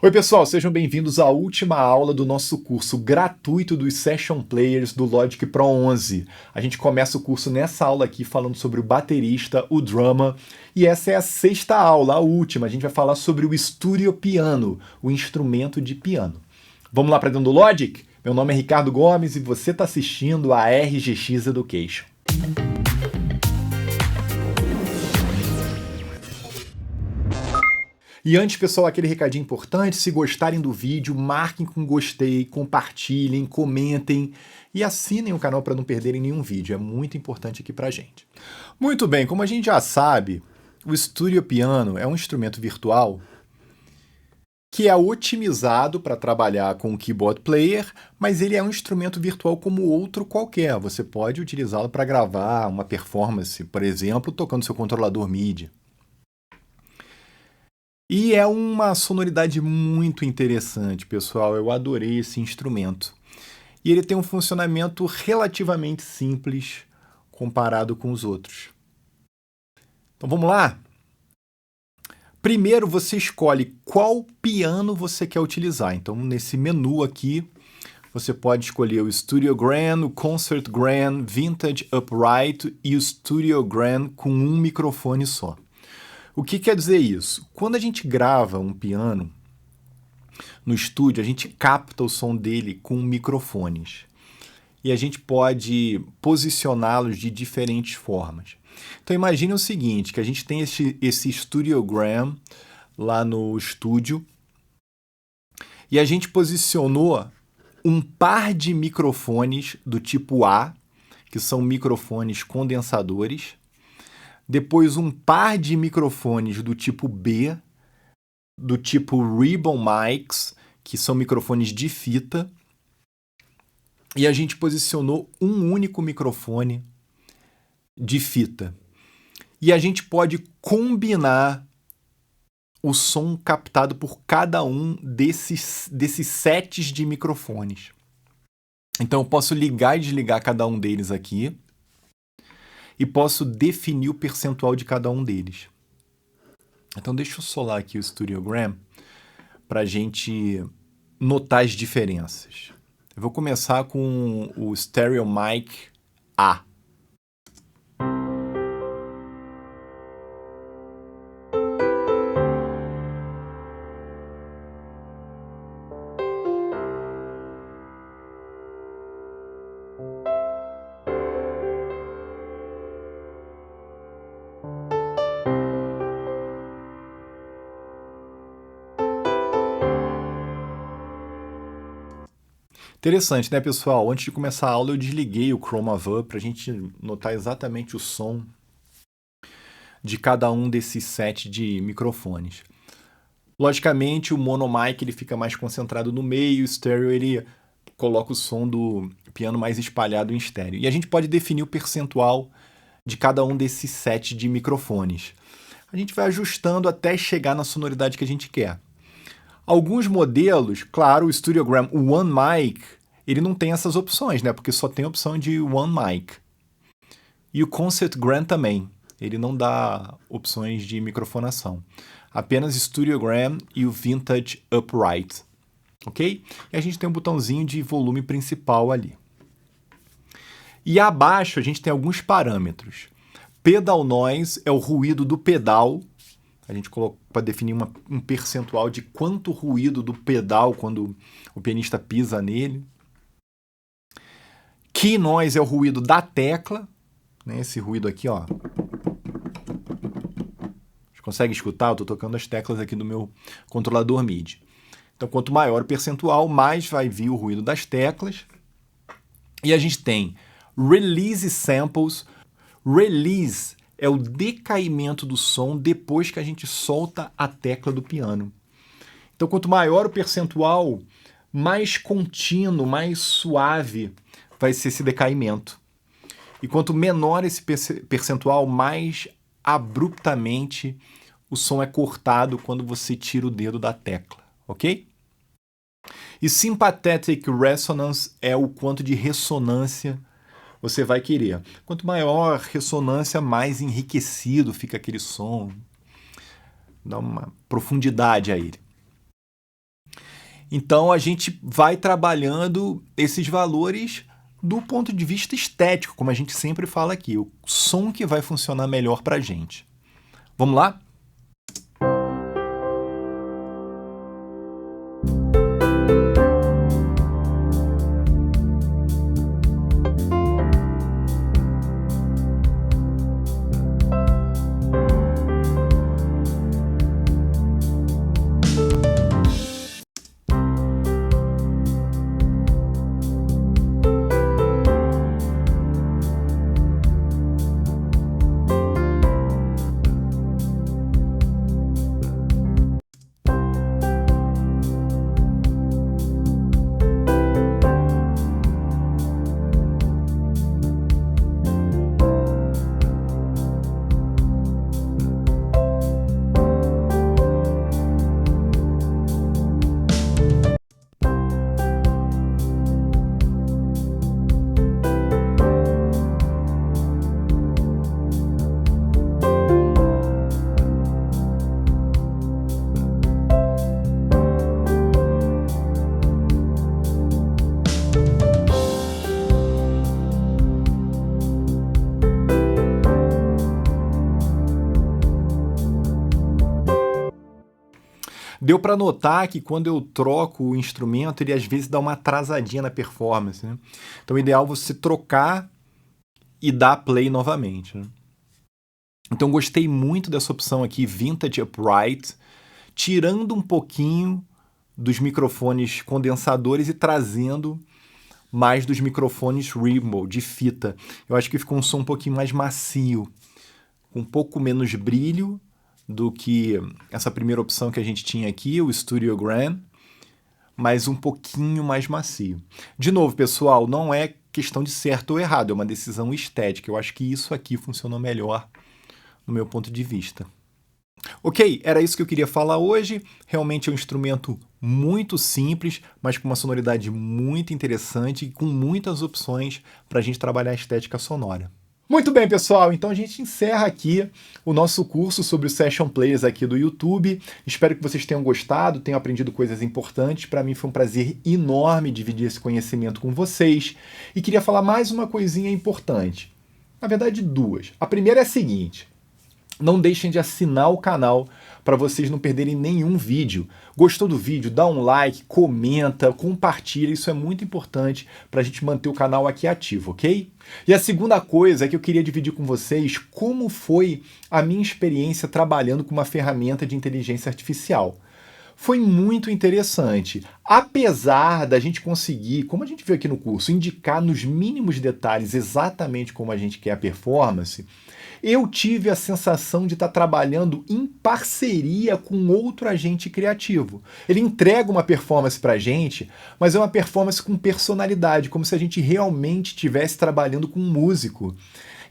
Oi, pessoal, sejam bem-vindos à última aula do nosso curso gratuito dos Session Players do Logic Pro 11. A gente começa o curso nessa aula aqui falando sobre o baterista, o drummer, e essa é a sexta aula, a última. A gente vai falar sobre o Studio Piano, o instrumento de piano. Vamos lá para dentro do Logic? Meu nome é Ricardo Gomes e você está assistindo a RGX Education. E antes, pessoal, aquele recadinho importante, se gostarem do vídeo, marquem com gostei, compartilhem, comentem e assinem o canal para não perderem nenhum vídeo, é muito importante aqui pra gente. Muito bem, como a gente já sabe, o Studio Piano é um instrumento virtual que é otimizado para trabalhar com o keyboard player, mas ele é um instrumento virtual como outro qualquer. Você pode utilizá-lo para gravar uma performance, por exemplo, tocando seu controlador MIDI. E é uma sonoridade muito interessante, pessoal. Eu adorei esse instrumento. E ele tem um funcionamento relativamente simples comparado com os outros. Então vamos lá? Primeiro você escolhe qual piano você quer utilizar. Então nesse menu aqui, você pode escolher o Studio Grand, o Concert Grand, Vintage Upright e o Studio Grand com um microfone só. O que quer dizer isso? Quando a gente grava um piano no estúdio, a gente capta o som dele com microfones. E a gente pode posicioná-los de diferentes formas. Então imagine o seguinte, que a gente tem esse Studiogram lá no estúdio e a gente posicionou um par de microfones do tipo A, que são microfones condensadores, depois um par de microfones do tipo B, do tipo Ribbon Mics, que são microfones de fita, e a gente posicionou um único microfone de fita. E a gente pode combinar o som captado por cada um desses sets de microfones. Então eu posso ligar e desligar cada um deles aqui, e posso definir o percentual de cada um deles. Então deixa eu solar aqui o Studiogram para a gente notar as diferenças. Eu vou começar com o Stereo Mic A. Interessante, né, pessoal? Antes de começar a aula, eu desliguei o Chroma Van para a gente notar exatamente o som de cada um desses sets de microfones. Logicamente, o Mono Mic ele fica mais concentrado no meio, o Stereo ele coloca o som do piano mais espalhado em estéreo. E a gente pode definir o percentual de cada um desses sets de microfones. A gente vai ajustando até chegar na sonoridade que a gente quer. Alguns modelos, claro, o Studiogram One Mic, ele não tem essas opções, né? Porque só tem a opção de One Mic. E o Concert Grand também, ele não dá opções de microfonação. Apenas Studiogram e o Vintage Upright, ok? E a gente tem um botãozinho de volume principal ali. E abaixo a gente tem alguns parâmetros. Pedal Noise é o ruído do pedal. A gente colocou para definir um percentual de quanto ruído do pedal quando o pianista pisa nele. Key Noise é o ruído da tecla, né? Esse ruído aqui, ó. Você consegue escutar? Eu estou tocando as teclas aqui do meu controlador MIDI. Então, quanto maior o percentual, mais vai vir o ruído das teclas. E a gente tem Release Samples. Release é o decaimento do som depois que a gente solta a tecla do piano. Então, quanto maior o percentual, mais contínuo, mais suave vai ser esse decaimento. E quanto menor esse percentual, mais abruptamente o som é cortado quando você tira o dedo da tecla, ok? E Sympathetic Resonance é o quanto de ressonância você vai querer. Quanto maior ressonância, mais enriquecido fica aquele som. Dá uma profundidade a ele. Então a gente vai trabalhando esses valores do ponto de vista estético, como a gente sempre fala aqui, o som que vai funcionar melhor para a gente. Vamos lá? Deu para notar que quando eu troco o instrumento, ele às vezes dá uma atrasadinha na performance, né? Então, o ideal é você trocar e dar play novamente, né? Então, gostei muito dessa opção aqui, Vintage Upright, tirando um pouquinho dos microfones condensadores e trazendo mais dos microfones Rainbow, de fita. Eu acho que ficou um som um pouquinho mais macio, com um pouco menos brilho do que essa primeira opção que a gente tinha aqui, o Studio Grand, mas um pouquinho mais macio. De novo, pessoal, não é questão de certo ou errado, é uma decisão estética. Eu acho que isso aqui funcionou melhor no meu ponto de vista. Ok, era isso que eu queria falar hoje. Realmente é um instrumento muito simples, mas com uma sonoridade muito interessante e com muitas opções para a gente trabalhar a estética sonora. Muito bem, pessoal, então a gente encerra aqui o nosso curso sobre o Session Players aqui do YouTube. Espero que vocês tenham gostado, tenham aprendido coisas importantes. Para mim foi um prazer enorme dividir esse conhecimento com vocês. E queria falar mais uma coisinha importante. Na verdade, duas. A primeira é a seguinte: não deixem de assinar o canal para vocês não perderem nenhum vídeo. Gostou do vídeo? Dá um like, comenta, compartilha. Isso é muito importante para a gente manter o canal aqui ativo, ok? E a segunda coisa é que eu queria dividir com vocês como foi a minha experiência trabalhando com uma ferramenta de inteligência artificial. Foi muito interessante. Apesar da gente conseguir, como a gente viu aqui no curso, indicar nos mínimos detalhes exatamente como a gente quer a performance, eu tive a sensação de estar trabalhando em parceria com outro agente criativo. Ele entrega uma performance para a gente, mas é uma performance com personalidade, como se a gente realmente estivesse trabalhando com um músico.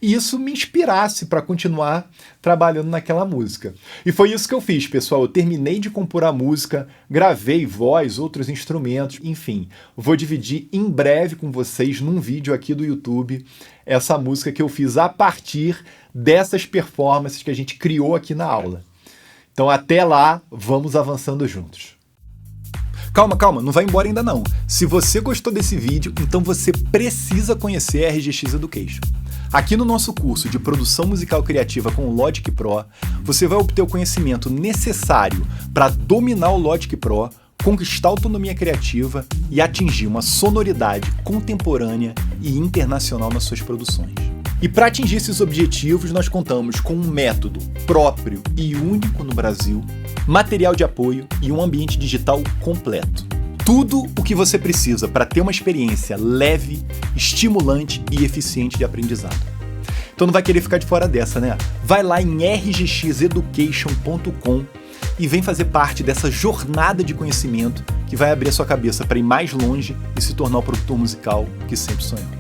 E isso me inspirasse para continuar trabalhando naquela música. E foi isso que eu fiz, pessoal. Eu terminei de compor a música, gravei voz, outros instrumentos, enfim. Vou dividir em breve com vocês, num vídeo aqui do YouTube, essa música que eu fiz a partir dessas performances que a gente criou aqui na aula. Então até lá, vamos avançando juntos. Calma, não vai embora ainda não. Se você gostou desse vídeo, então você precisa conhecer a RGX Education. Aqui no nosso curso de produção musical criativa com o Logic Pro, você vai obter o conhecimento necessário para dominar o Logic Pro, conquistar a autonomia criativa e atingir uma sonoridade contemporânea e internacional nas suas produções. E para atingir esses objetivos, nós contamos com um método próprio e único no Brasil, material de apoio e um ambiente digital completo. Tudo o que você precisa para ter uma experiência leve, estimulante e eficiente de aprendizado. Então não vai querer ficar de fora dessa, né? Vai lá em rgxeducation.com e vem fazer parte dessa jornada de conhecimento que vai abrir a sua cabeça para ir mais longe e se tornar o produtor musical que sempre sonhou.